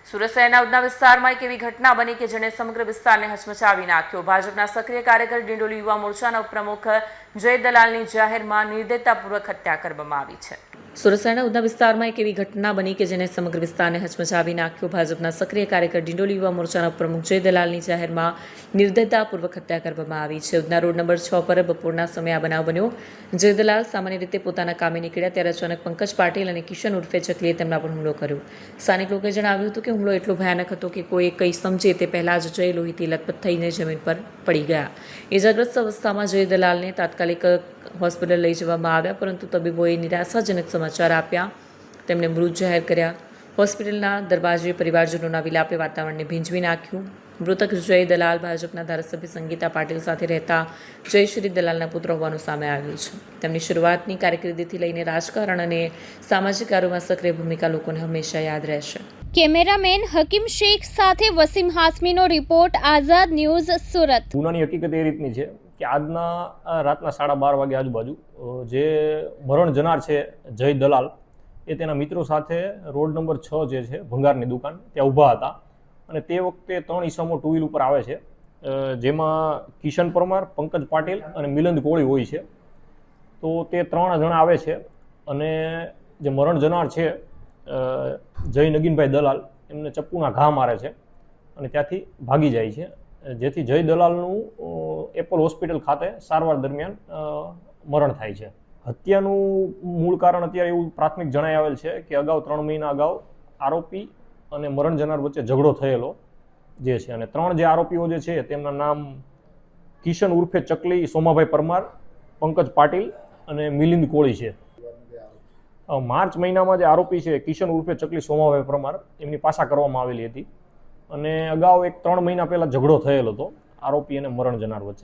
સુરત શહેરના ઉધના વિસ્તારમાં એક એવી ઘટના બની કે જેણે સમગ્ર વિસ્તારને હચમચાવી નાખ્યો। ભાજપના સક્રિય કાર્યકર ડિંડોલી યુવા મોરચાના ઉપપ્રમુખ જય દલાલની જાહેરમાં નિર્દયતાપૂર્વક હત્યા કરવામાં આવી છે। સુરત શહેરના ઉધના વિસ્તારમાં એક એવી ઘટના બની કે જેણે સમગ્ર વિસ્તારને હચમચાવી નાખ્યો। ભાજપના સક્રિય કાર્યકર ડિંડોલી યુવા મોરચાના ઉપપ્રમુખ જય દલાલની જાહેરમાં નિર્દયતાપૂર્વક હત્યા કરવામાં આવી છે। ઉધના રોડ નંબર 6 પર બપોરના સમયે આ બનાવ બન્યો। જય દલાલ સામાન્ય રીતે પોતાના કામે નીકળ્યા ત્યારે અચાનક પંકજ પાટીલ અને કિશન ઉર્ફે ચકલીએ તેમના પર હુમલો કર્યો। સ્થાનિક લોકોએ જણાવ્યું હતું કે હુમલો એટલો ભયાનક હતો કે કોઈ કંઈ સમજે તે પહેલાં જ જય લોહીથી લથપથ થઈને જમીન પર પડી ગયા। ઇજાગ્રસ્ત અવસ્થામાં જય દલાલને તાત્કાલિક હોસ્પિટલ લઈ જવામાં આવ્યા, પરંતુ તબીબોએ નિરાશાજનક સમાચાર આપ્યા, તેમને મૃત જાહેર કર્યા। હોસ્પિટલના દરવાજે પરિવારજનોના વિલાપે વાતાવરણને ભીંજવી નાખ્યું। મૃતક જય દલાલ ભાજપના ધારાસભ્ય સંગીતા પાટીલ સાથે રહેતા જયશ્રી દલાલના પુત્ર હોવાનું સામે આવ્યું છે। તેમની શરૂઆતની કારકિર્દીથી લઈને રાજકારણ અને સામાજિક કાર્યોમાં સક્રિય ભૂમિકા લોકોને હંમેશા યાદ રહેશે। કેમેરામેન હકીમ શેખ સાથે વસીમ હાસમીનો રિપોર્ટ, આઝાદ ન્યૂઝ, સુરત। ગુનાની હકીકત એ રીતની છે કે આજના રાતના 12:30 વાગે આજુબાજુ જે મરણ જનાર છે જય દલાલ, એ તેના મિત્રો સાથે રોડ નંબર 6 જે છે ભંગારની દુકાન ત્યાં ઊભા હતા અને તે વખતે 3 ઈસમો ટુ વ્હીલ ઉપર આવે છે, જેમાં કિશન પરમાર, પંકજ પાટીલ અને મિલંદ કોળી હોય છે। તો તે 3 જણા આવે છે અને જે મરણ જનાર છે જય નગીનભાઈ દલાલ, એમને ચપ્પુના ઘા મારે છે અને ત્યાંથી ભાગી જાય છે, જેથી જય દલાલનું એપલ હોસ્પિટલ ખાતે સારવાર દરમિયાન મરણ થાય છે। હત્યાનું મૂળ કારણ અત્યારે એવું પ્રાથમિક જણાઈ આવેલ છે કે અગાઉ 3 મહિના અગાઉ આરોપી અને મરણ જનાર વચ્ચે ઝઘડો થયેલો જે છે, અને 3 જે આરોપીઓ જે છે તેમના નામ કિશન ઉર્ફે ચકલી સોમાભાઈ પરમાર, પંકજ પાટીલ અને મિલિંદ કોળી છે। માર્ચ મહિનામાં જે આરોપી છે કિશન ઉર્ફે ચકલી સોમાભાઈ પરમાર, એમની પાછા કરવામાં આવેલી હતી અને અગાઉ 3 મહિના પહેલા ઝઘડો થયેલો હતો આરોપી અને મરણ જનાર વચ્ચે।